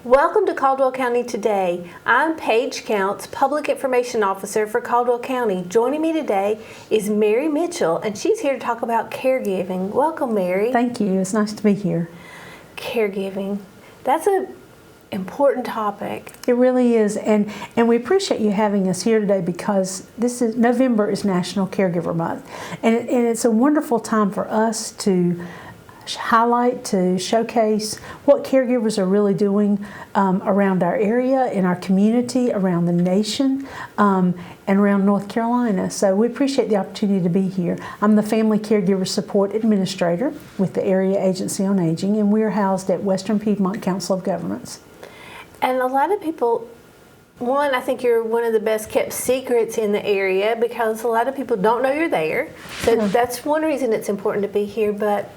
Welcome to Caldwell County Today. I'm Paige Counts, Public Information Officer for Caldwell County. Joining me today is Mary Mitchell, and she's here to talk about caregiving. Welcome, Mary. Thank you. It's nice to be here. Caregiving. That's an important topic. It really is, and we appreciate you having us here today because November is National Caregiver Month, and it's a wonderful time for us to highlight, to showcase what caregivers are really doing around our area, in our community, around the nation, and around North Carolina. So we appreciate the opportunity to be here. I'm the Family Caregiver Support Administrator with the Area Agency on Aging, and we're housed at Western Piedmont Council of Governments. And a lot of people, I think you're one of the best kept secrets in the area because a lot of people don't know you're there. So that's one reason it's important to be here. But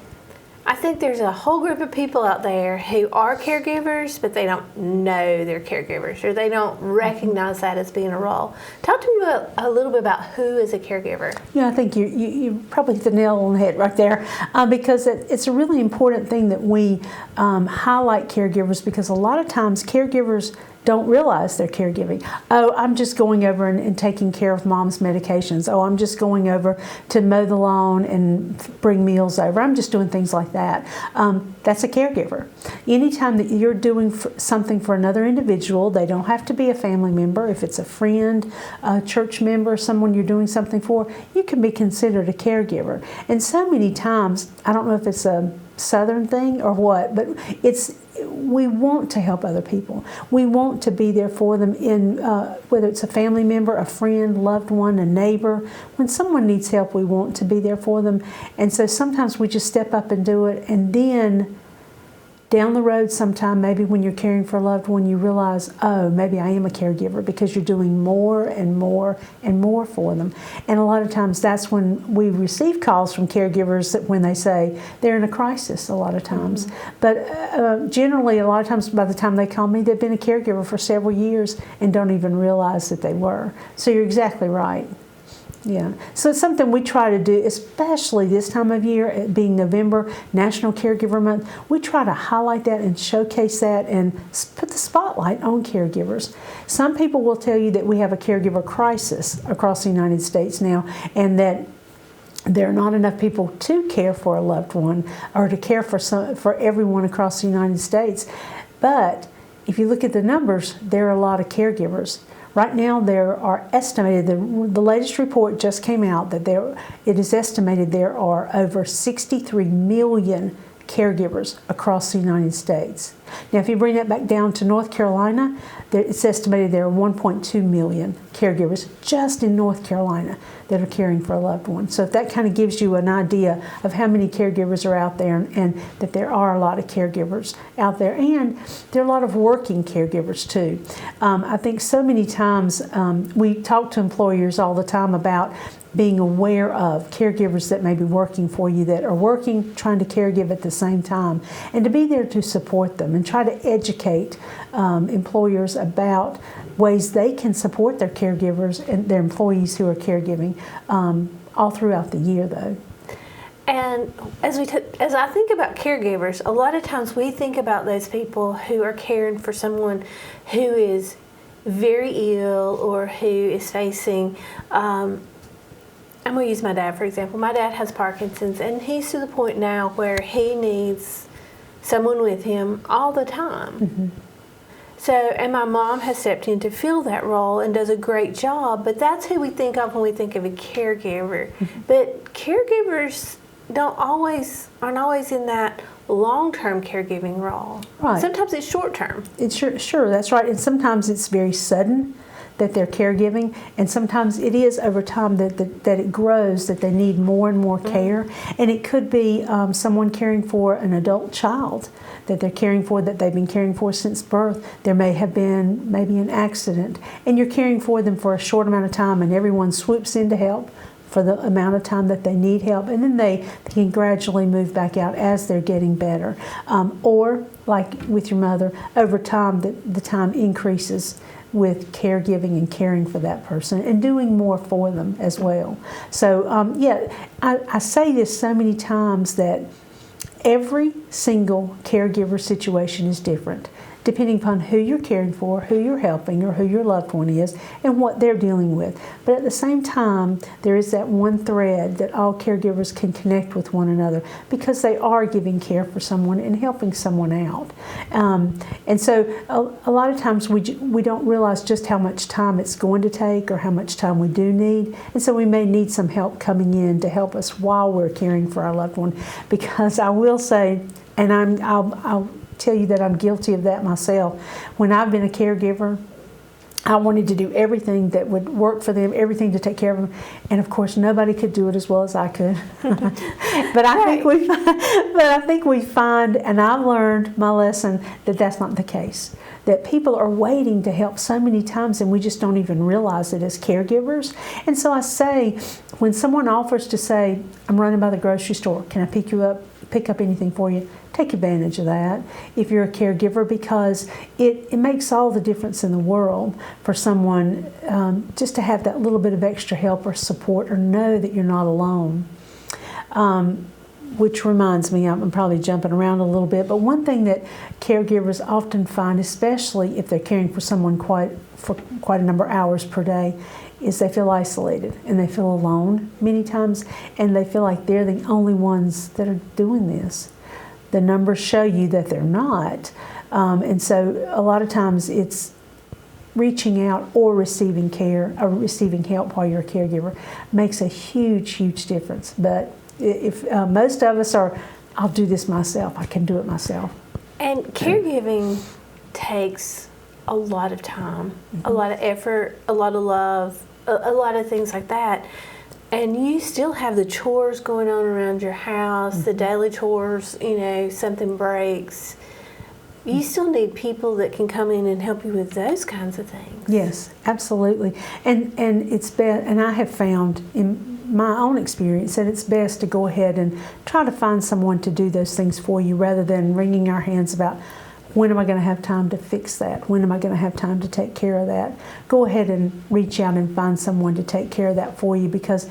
I think there's a whole group of people out there who are caregivers, but they don't know they're caregivers, or they don't recognize that as being a role. Talk to me a little bit about who is a caregiver. Yeah, I think you probably hit the nail on the head right there, because it's a really important thing that we highlight caregivers, because a lot of times caregivers don't realize they're caregiving. Oh, I'm just going over and taking care of mom's medications. Oh, I'm just going over to mow the lawn and bring meals over. I'm just doing things like that. That's a caregiver. Anytime that you're doing something for another individual, they don't have to be a family member. If it's a friend, a church member, someone you're doing something for, you can be considered a caregiver. And so many times, I don't know if it's a Southern thing or what, but we want to help other people. We want to be there for them in whether it's a family member, a friend, loved one, a neighbor. When someone needs help, we want to be there for them. And so sometimes we just step up and do it, and then down the road sometime, maybe when you're caring for a loved one, you realize, oh, maybe I am a caregiver, because you're doing more and more and more for them. And a lot of times that's when we receive calls from caregivers that when they say they're in a crisis a lot of times. But generally, a lot of times by the time they call me, they've been a caregiver for several years and don't even realize that they were. So you're exactly right. Yeah, so it's something we try to do, especially this time of year, it being November, National Caregiver Month. We try to highlight that and showcase that and put the spotlight on caregivers. Some people will tell you that we have a caregiver crisis across the United States now, and that there are not enough people to care for a loved one or to care for everyone across the United States. But if you look at the numbers, there are a lot of caregivers. Right now, there are estimated, the latest report just came out, that it is estimated there are over 63 million caregivers across the United States. Now, if you bring that back down to North Carolina, it's estimated there are 1.2 million caregivers just in North Carolina that are caring for a loved one. So if that kind of gives you an idea of how many caregivers are out there, and that there are a lot of caregivers out there, and there are a lot of working caregivers too. I think so many times we talk to employers all the time about being aware of caregivers that may be working for you, that are working, trying to caregive at the same time, and to be there to support them and try to educate employers about ways they can support their caregivers and their employees who are caregiving all throughout the year, though. And as I think about caregivers, a lot of times we think about those people who are caring for someone who is very ill or who is facing I'm going to use my dad, for example. My dad has Parkinson's, and he's to the point now where he needs someone with him all the time. Mm-hmm. So, and my mom has stepped in to fill that role and does a great job, but that's who we think of when we think of a caregiver. Mm-hmm. But caregivers aren't always in that long-term caregiving role. Right. Sometimes it's short-term. It's sure, that's right. And sometimes it's very sudden that they're caregiving, and sometimes it is over time that it grows, that they need more and more care. Mm-hmm. And it could be someone caring for an adult child that they're caring for, that they've been caring for since birth. There may have been maybe an accident, and you're caring for them for a short amount of time, and everyone swoops in to help for the amount of time that they need help, and then they can gradually move back out as they're getting better. Or, like with your mother, over time the time increases with caregiving and caring for that person and doing more for them as well. So I say this so many times that every single caregiver situation is different, depending upon who you're caring for, who you're helping, or who your loved one is, and what they're dealing with. But at the same time, there is that one thread that all caregivers can connect with one another because they are giving care for someone and helping someone out. And so a lot of times we don't realize just how much time it's going to take or how much time we do need. And so we may need some help coming in to help us while we're caring for our loved one. Because I will say, and I'll tell you that I'm guilty of that myself. When I've been a caregiver, I wanted to do everything that would work for them, everything to take care of them, and of course nobody could do it as well as I could. But I think we find, and I've learned my lesson, that that's not the case. That people are waiting to help so many times, and we just don't even realize it as caregivers. And so I say, when someone offers to say, "I'm running by the grocery store, can I pick up anything for you?" Take advantage of that if you're a caregiver, because it makes all the difference in the world for someone just to have that little bit of extra help or support, or know that you're not alone. Which reminds me, I'm probably jumping around a little bit, but one thing that caregivers often find, especially if they're caring for someone for quite a number of hours per day, is they feel isolated and they feel alone many times, and they feel like they're the only ones that are doing this. The numbers show you that they're not. And so a lot of times it's reaching out or receiving care or receiving help while you're a caregiver makes a huge, huge difference. But if most of us are, "I'll do this myself, I can do it myself." And caregiving takes a lot of time, a lot of effort, a lot of love, a lot of things like that. And you still have the chores going on around your house, the daily chores, something breaks. You still need people that can come in and help you with those kinds of things. Yes, absolutely. And it's best, and I have found in my own experience that it's best to go ahead and try to find someone to do those things for you, rather than wringing our hands about, when am I going to have time to fix that? When am I going to have time to take care of that? Go ahead and reach out and find someone to take care of that for you, because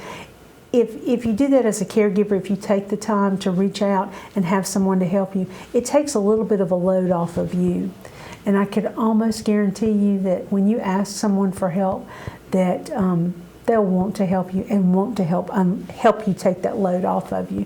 if you do that as a caregiver, if you take the time to reach out and have someone to help you, it takes a little bit of a load off of you. And I could almost guarantee you that when you ask someone for help, that they'll want to help you and want to help you take that load off of you,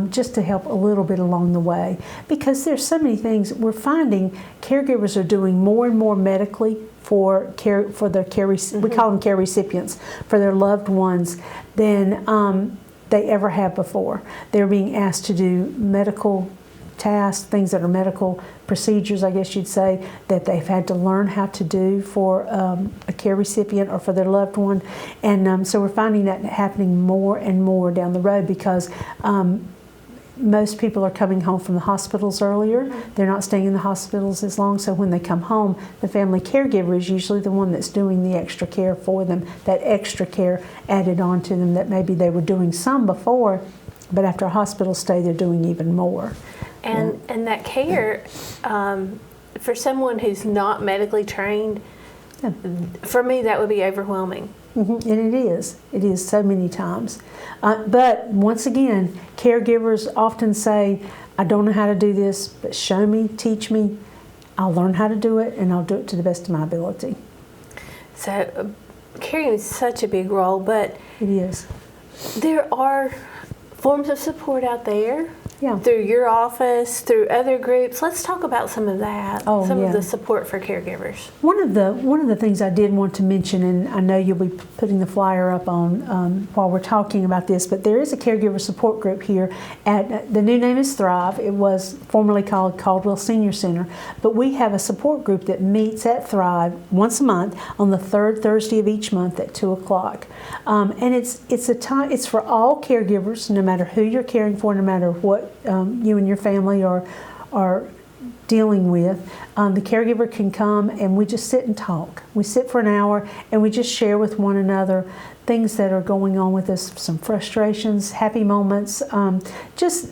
just to help a little bit along the way. Because there's so many things we're finding caregivers are doing more and more medically for their care. We call them care recipients, for their loved ones, than they ever have before. They're being asked to do medical tasks, things that are medical procedures, I guess you'd say, that they've had to learn how to do for a care recipient or for their loved one. And so we're finding that happening more and more down the road, because most people are coming home from the hospitals earlier. They're not staying in the hospitals as long, so when they come home, the family caregiver is usually the one that's doing the extra care for them, that extra care added on to them that maybe they were doing some before, but after a hospital stay, they're doing even more. And that care, for someone who's not medically trained, for me that would be overwhelming. And it is so many times. But once again, caregivers often say, "I don't know how to do this, but show me, teach me. I'll learn how to do it, and I'll do it to the best of my ability." So caring is such a big role, but it is. There are forms of support out there. Yeah. Through your office, through other groups. Let's talk about some of that. Some yeah. of the support for caregivers. One of the things I did want to mention, and I know you'll be putting the flyer up on while we're talking about this, but there is a caregiver support group here the new name is Thrive. It was formerly called Caldwell Senior Center, but we have a support group that meets at Thrive once a month on the third Thursday of each month at 2:00. And it's a time. It's for all caregivers, no matter who you're caring for, no matter what you and your family are dealing with. The caregiver can come and we just sit and talk. We sit for an hour and we just share with one another things that are going on with us, some frustrations, happy moments, just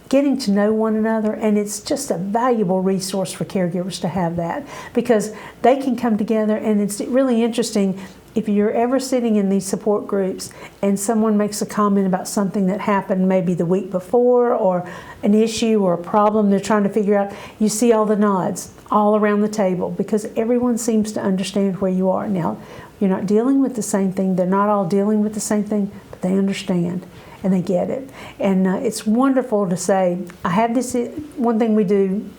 getting to know one another. And it's just a valuable resource for caregivers to have that, because they can come together. And it's really interesting. if you're ever sitting in these support groups and someone makes a comment about something that happened maybe the week before, or an issue or a problem they're trying to figure out, you see all the nods all around the table because everyone seems to understand where you are. Now, you're not dealing with the same thing. They're not all dealing with the same thing, but they understand and they get it. And it's wonderful to say, I have this, one thing we do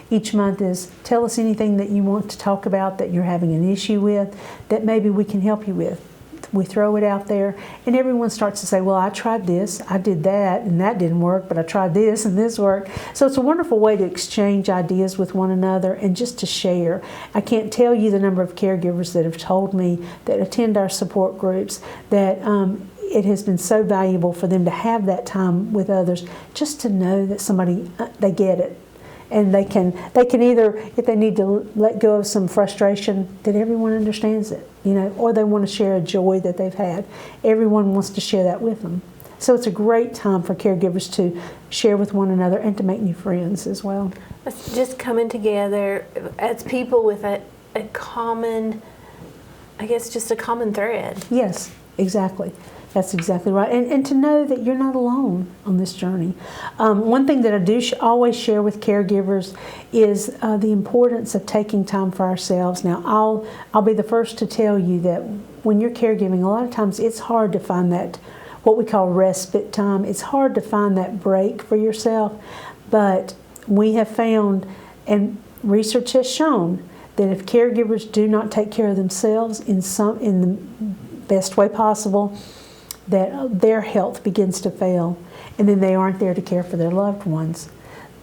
each month is tell us anything that you want to talk about that you're having an issue with that maybe we can help you with. We throw it out there and everyone starts to say, well, I tried this, I did that, and that didn't work, but I tried this and this worked. So it's a wonderful way to exchange ideas with one another and just to share. I can't tell you the number of caregivers that have told me that attend our support groups that it has been so valuable for them to have that time with others, just to know that somebody, they get it. And they can either, if they need to let go of some frustration, that everyone understands it, or they want to share a joy that they've had. Everyone wants to share that with them. So it's a great time for caregivers to share with one another and to make new friends as well. It's just coming together as people with a common, I guess, just a common thread. Yes, exactly. That's exactly right. And to know that you're not alone on this journey. One thing that I do always share with caregivers is the importance of taking time for ourselves. Now, I'll be the first to tell you that when you're caregiving, a lot of times it's hard to find that, what we call respite time. It's hard to find that break for yourself. But we have found, and research has shown, that if caregivers do not take care of themselves in the best way possible, that their health begins to fail, and then they aren't there to care for their loved ones.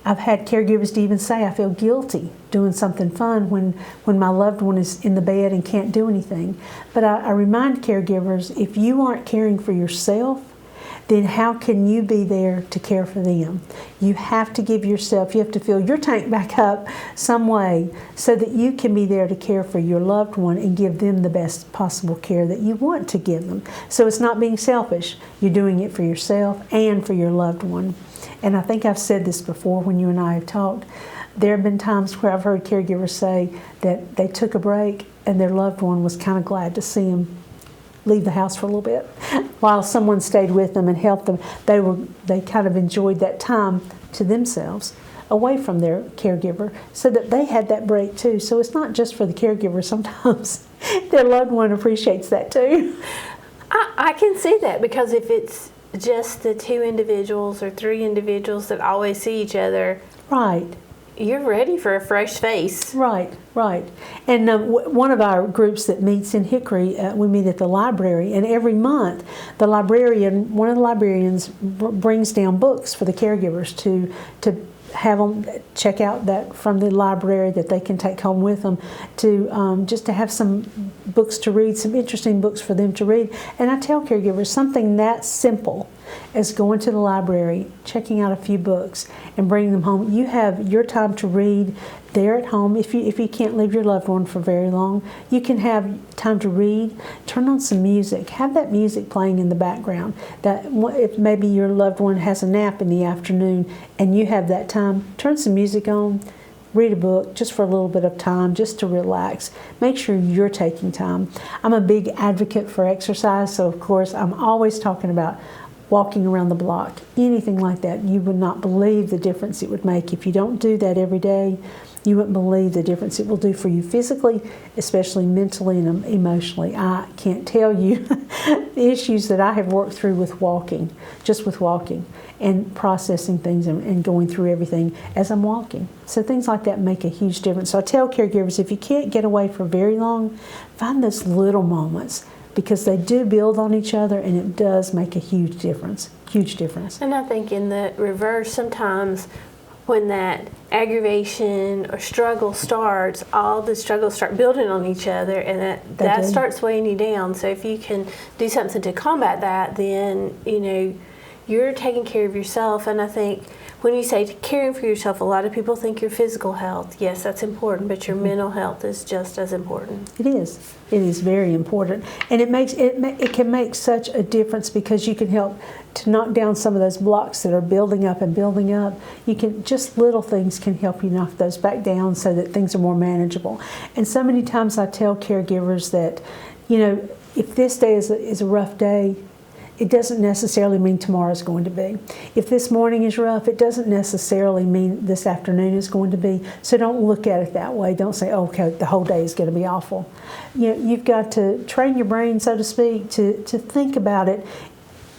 I've had caregivers to even say, I feel guilty doing something fun when my loved one is in the bed and can't do anything. But I remind caregivers, if you aren't caring for yourself, then how can you be there to care for them? You have to give yourself, you have to fill your tank back up some way so that you can be there to care for your loved one and give them the best possible care that you want to give them. So it's not being selfish. You're doing it for yourself and for your loved one. And I think I've said this before when you and I have talked. There have been times where I've heard caregivers say that they took a break and their loved one was kind of glad to see them leave the house for a little bit while someone stayed with them and helped them. They kind of enjoyed that time to themselves away from their caregiver so that they had that break too. So it's not just for the caregiver. Sometimes their loved one appreciates that too. I can see that, because if it's just the 2 individuals or 3 individuals that always see each other, right, you're ready for a fresh face. Right. And one of our groups that meets in Hickory, we meet at the library, and every month one of the librarians brings down books for the caregivers to have them check out that from the library that they can take home with them, to just to have some books to read, some interesting books for them to read. And I tell caregivers, something that simple as going to the library, checking out a few books, and bringing them home. You have your time to read there at home. If you can't leave your loved one for very long, you can have time to read. Turn on some music. Have that music playing in the background. That if maybe your loved one has a nap in the afternoon and you have that time, turn some music on. Read a book just for a little bit of time, just to relax. Make sure you're taking time. I'm a big advocate for exercise, so of course I'm always talking about walking around the block, anything like that. You would not believe the difference it would make. If you don't do that every day, you wouldn't believe the difference it will do for you physically, especially mentally and emotionally. I can't tell you the issues that I have worked through with walking, just with walking, and processing things and going through everything as I'm walking. So things like that make a huge difference. So I tell caregivers, if you can't get away for very long, find those little moments, because they do build on each other, and it does make a huge difference. Huge difference. And I think in the reverse, sometimes when that aggravation or struggle starts, all the struggles start building on each other, and that starts weighing you down. So if you can do something to combat that, then you're taking care of yourself. And I think when you say caring for yourself, a lot of people think your physical health, yes, that's important, but your mental health is just as important. It is. It is very important, and it can make such a difference, because you can help to knock down some of those blocks that are building up and building up. Just little things can help you knock those back down so that things are more manageable. And so many times I tell caregivers that if this day is a rough day, it doesn't necessarily mean tomorrow is going to be. If this morning is rough, it doesn't necessarily mean this afternoon is going to be. So don't look at it that way. Don't say, oh, okay, the whole day is going to be awful. You've got to train your brain, so to speak, to think about it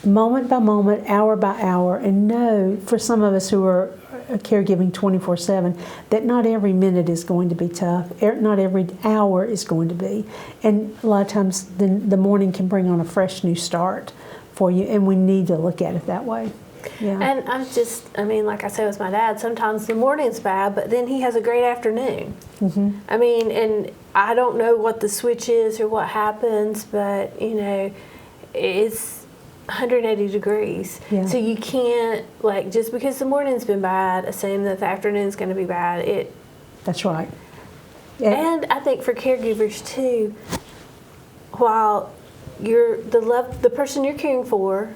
moment by moment, hour by hour, and know, for some of us who are caregiving 24/7, that not every minute is going to be tough. Not every hour is going to be. And a lot of times the morning can bring on a fresh new start for you, and we need to look at it that way. Yeah. And like I said with my dad, sometimes the morning's bad, but then he has a great afternoon. Mm-hmm. And I don't know what the switch is or what happens, but, it's 180 degrees. Yeah. So you can't, just because the morning's been bad, assume that the afternoon's going to be bad. That's right. And I think for caregivers, too, while the person you're caring for,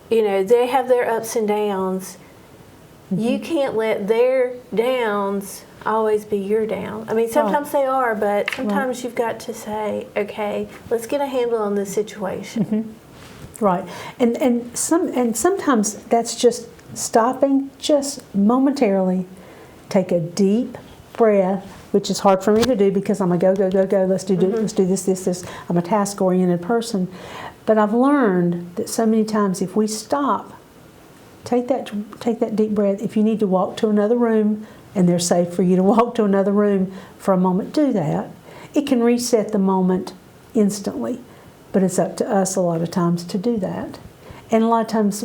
they have their ups and downs. Mm-hmm. You can't let their downs always be your down. Sometimes they are, but sometimes you've got to say, okay, let's get a handle on this situation. Mm-hmm. Right. And sometimes that's just stopping, just momentarily, take a deep breath, which is hard for me to do because I'm a go. Let's do this. I'm a task-oriented person. But I've learned that so many times if we stop, take that deep breath. If you need to walk to another room and they're safe for you to walk to another room for a moment, do that. It can reset the moment instantly, but it's up to us a lot of times to do that. And a lot of times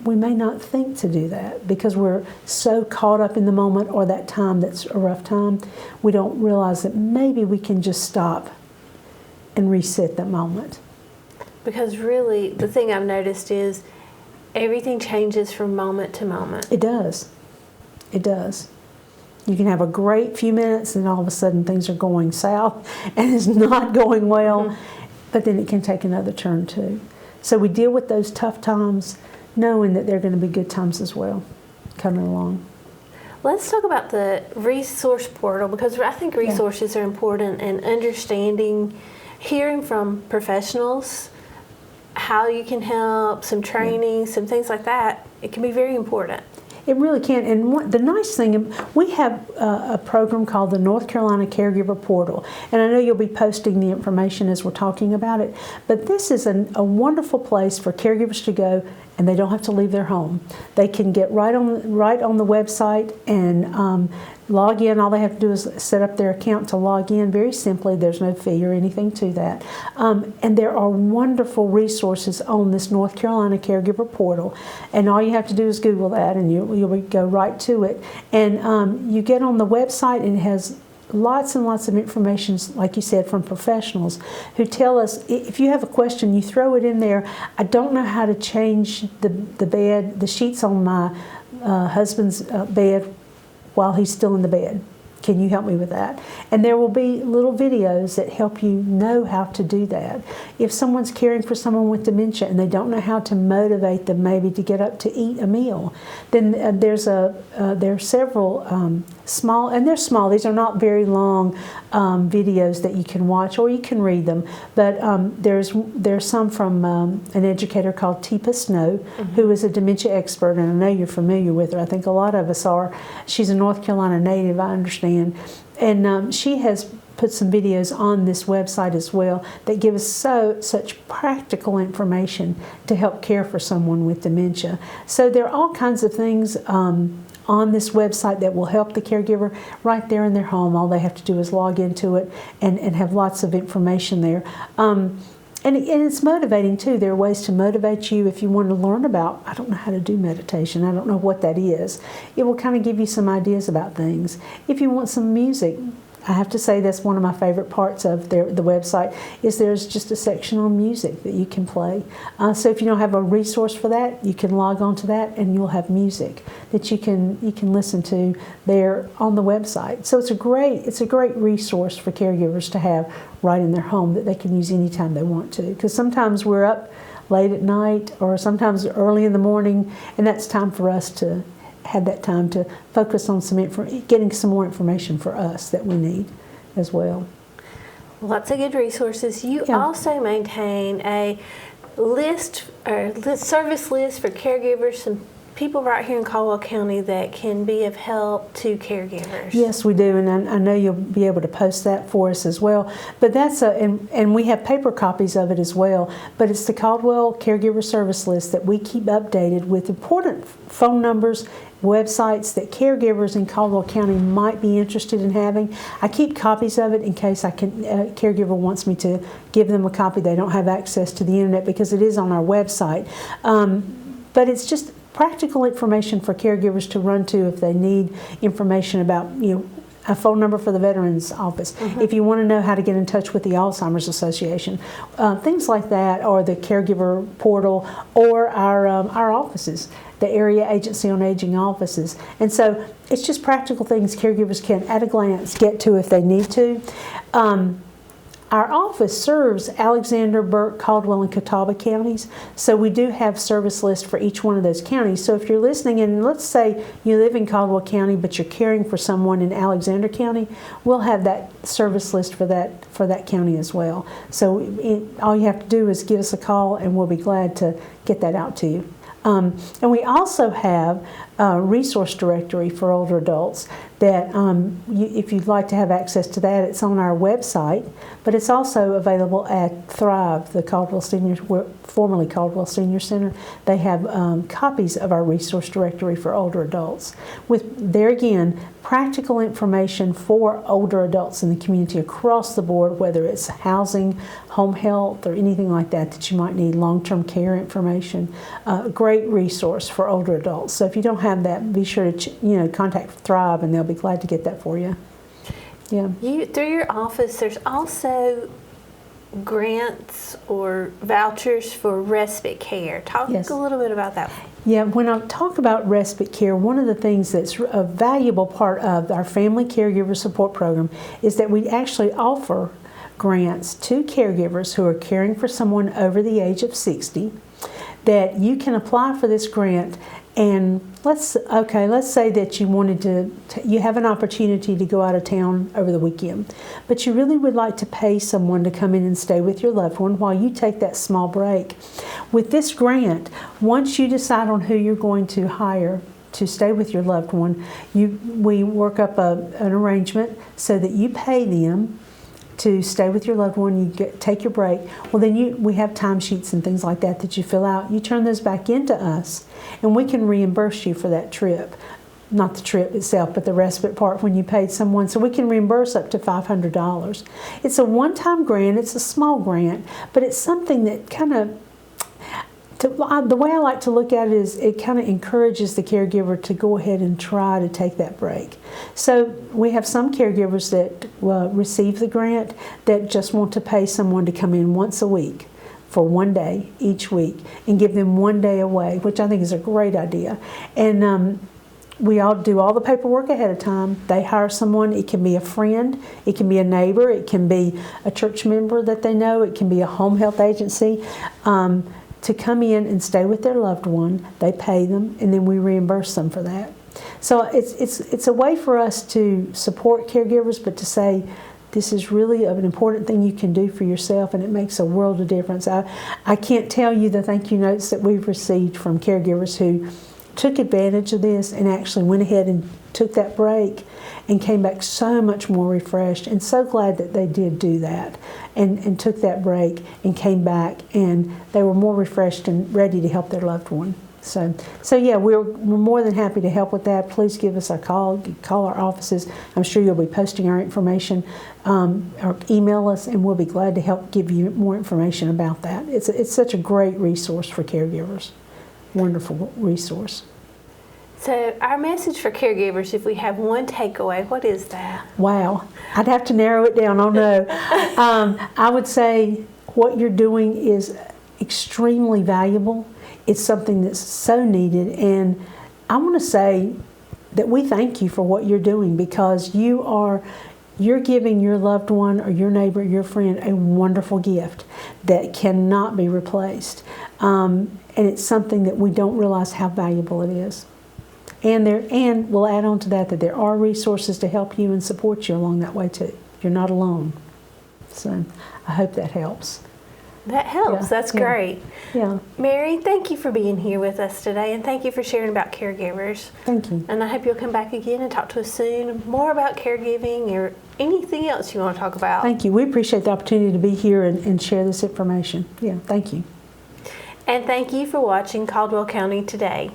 we may not think to do that because we're so caught up in the moment or that time that's a rough time, we don't realize that maybe we can just stop and reset that moment. Because really, the thing I've noticed is everything changes from moment to moment. It does. It does. You can have a great few minutes and all of a sudden things are going south and it's not going well, mm-hmm. but then it can take another turn too. So we deal with those tough times knowing that there are going to be good times as well coming along. Let's talk about the resource portal, because I think resources are important, and understanding, hearing from professionals, how you can help, some training, some things like that. It can be very important. It really can. And the nice thing, we have a program called the North Carolina Caregiver Portal. And I know you'll be posting the information as we're talking about it. But this is a wonderful place for caregivers to go, and they don't have to leave their home. They can get right on the website and log in. All they have to do is set up their account to log in very simply. There's no fee or anything to that. And there are wonderful resources on this North Carolina Caregiver Portal. And all you have to do is Google that and you'll go right to it. And you get on the website and it has lots and lots of information, like you said, from professionals who tell us, if you have a question, you throw it in there. I don't know how to change the sheets on my husband's bed while he's still in the bed. Can you help me with that? And there will be little videos that help you know how to do that. If someone's caring for someone with dementia and they don't know how to motivate them maybe to get up to eat a meal, then there are several small, and they're small, these are not very long videos that you can watch or you can read them, but there's some from an educator called Teepa Snow, mm-hmm. who is a dementia expert, and I know you're familiar with her. I think a lot of us are. She's a North Carolina native, I understand. And she has put some videos on this website as well that give us such practical information to help care for someone with dementia. So there are all kinds of things on this website that will help the caregiver right there in their home. All they have to do is log into it and have lots of information there. And it's motivating too. There are ways to motivate you if you want to learn about, I don't know how to do meditation, I don't know what that is. It will kind of give you some ideas about things. If you want some music, I have to say that's one of my favorite parts of the website is there's just a section on music that you can play. So if you don't have a resource for that, you can log on to that and you'll have music that you can listen to there on the website. So it's a great resource for caregivers to have right in their home that they can use anytime they want to. Because sometimes we're up late at night or sometimes early in the morning, and that's time for us to have that time to focus on getting some more information for us that we need as well. Lots of good resources. You Yeah. also maintain a service list for caregivers, some people right here in Caldwell County that can be of help to caregivers. Yes, we do, and I know you'll be able to post that for us as well. But that's and we have paper copies of it as well. But it's the Caldwell Caregiver Service List that we keep updated with important phone numbers, websites that caregivers in Caldwell County might be interested in having. I keep copies of it in case a caregiver wants me to give them a copy. They don't have access to the internet because it is on our website. But it's just practical information for caregivers to run to if they need information about, a phone number for the Veterans Office. If you want to know how to get in touch with the Alzheimer's Association, things like that, or the caregiver portal, or our offices, the Area Agency on Aging offices. And so it's just practical things caregivers can, at a glance, get to if they need to. Our office serves Alexander, Burke, Caldwell, and Catawba counties, so we do have service lists for each one of those counties. So if you're listening, and let's say you live in Caldwell County, but you're caring for someone in Alexander County, we'll have that service list for that county as well. So all you have to do is give us a call, and we'll be glad to get that out to you. And we also have a resource directory for older adults that if you'd like to have access to that, it's on our website, but it's also available at Thrive, the formerly Caldwell Senior Center. They have copies of our resource directory for older adults. With, there again, practical information for older adults in the community across the board, whether it's housing, home health, or anything like that you might need, long-term care information. Great resource for older adults. So if you don't have that, be sure to contact Thrive, and they'll be glad to get that for you. Yeah. Through your office, there's also grants or vouchers for respite care. Talk a little bit about that. Yeah, when I talk about respite care, one of the things that's a valuable part of our Family Caregiver Support Program is that we actually offer grants to caregivers who are caring for someone over the age of 60, that you can apply for this grant. And let's say that you have an opportunity to go out of town over the weekend, but you really would like to pay someone to come in and stay with your loved one while you take that small break. With this grant, once you decide on who you're going to hire to stay with your loved one, we work up an arrangement so that you pay them to stay with your loved one, take your break. Well, then we have timesheets and things like that you fill out. You turn those back into us, and we can reimburse you for that trip. Not the trip itself, but the respite part when you paid someone. So we can reimburse up to $500. It's a one-time grant. It's a small grant, but it's something that the way I like to look at it is it kind of encourages the caregiver to go ahead and try to take that break. So we have some caregivers that receive the grant that just want to pay someone to come in once a week for one day each week and give them one day away, which I think is a great idea. And we all do all the paperwork ahead of time. They hire someone. It can be a friend. It can be a neighbor. It can be a church member that they know. It can be a home health agency. To come in and stay with their loved one. They pay them, and then we reimburse them for that. So it's a way for us to support caregivers, but to say this is really an important thing you can do for yourself, and it makes a world of difference. I can't tell you the thank you notes that we've received from caregivers who took advantage of this and actually went ahead and took that break and came back so much more refreshed, and so glad that they did do that and took that break and came back, and they were more refreshed and ready to help their loved one. So yeah, we're more than happy to help with that. Please give us a call our offices. I'm sure you'll be posting our information, or email us, and we'll be glad to help give you more information about that. It's such a great resource for caregivers. Wonderful resource. So our message for caregivers, if we have one takeaway, what is that? Wow, I'd have to narrow it down. Oh no. I would say what you're doing is extremely valuable. It's something that's so needed, and I want to say that we thank you for what you're doing, because you're giving your loved one or your neighbor, your friend, a wonderful gift that cannot be replaced. And it's something that we don't realize how valuable it is. And we'll add on to that there are resources to help you and support you along that way too. You're not alone. So I hope that helps. That helps. Yeah, That's yeah. great. Yeah, Mary, thank you for being here with us today, and thank you for sharing about caregivers. thank you. And I hope you'll come back again and talk to us soon more about caregiving or anything else you want to talk about. Thank you. We appreciate the opportunity to be here and share this information. Yeah, thank you. And thank you for watching Caldwell County Today.